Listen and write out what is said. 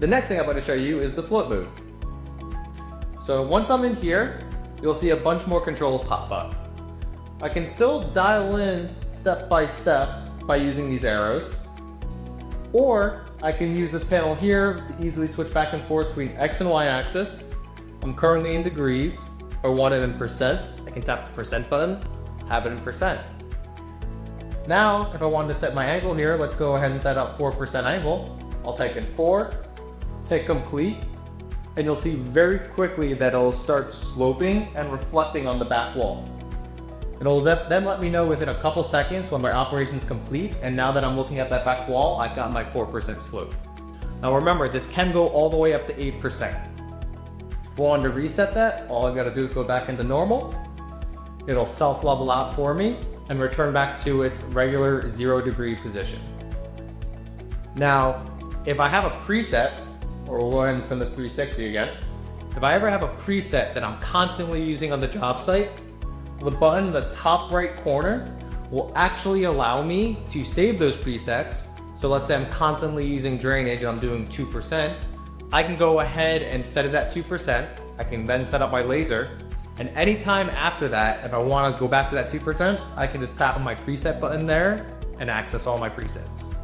The next thing I'm going to show you is the slope mode. So once I'm in here, you'll see a bunch more controls pop up. I can still dial in step by step by using these arrows, or I can use this panel here to easily switch back and forth between X and Y axis. I'm currently in degrees, or want it in percent. I can tap the percent button, have it in percent. Now, if I wanted to set my angle here, let's go ahead and set up 4% angle. I'll type in 4, hit complete, and you'll see very quickly that it'll start sloping and reflecting on the back wall. It'll then let me know within a couple seconds when my operation is complete, and now that I'm looking at that back wall, I've got my 4% slope. Now remember, this can go all the way up to 8%. If I wanted to reset that, all I've got to do is go back into normal. It'll self-level out for me and return back to its regular 0 degree position. Now, if I have a preset, or we'll go ahead and spin this 360 again. If I ever have a preset that I'm constantly using on the job site, the button in the top right corner will actually allow me to save those presets. So let's say I'm constantly using drainage and I'm doing 2%. I can go ahead and set it at 2%. I can then set up my laser. And anytime after that, if I want to go back to that 2%, I can just tap on my preset button there and access all my presets.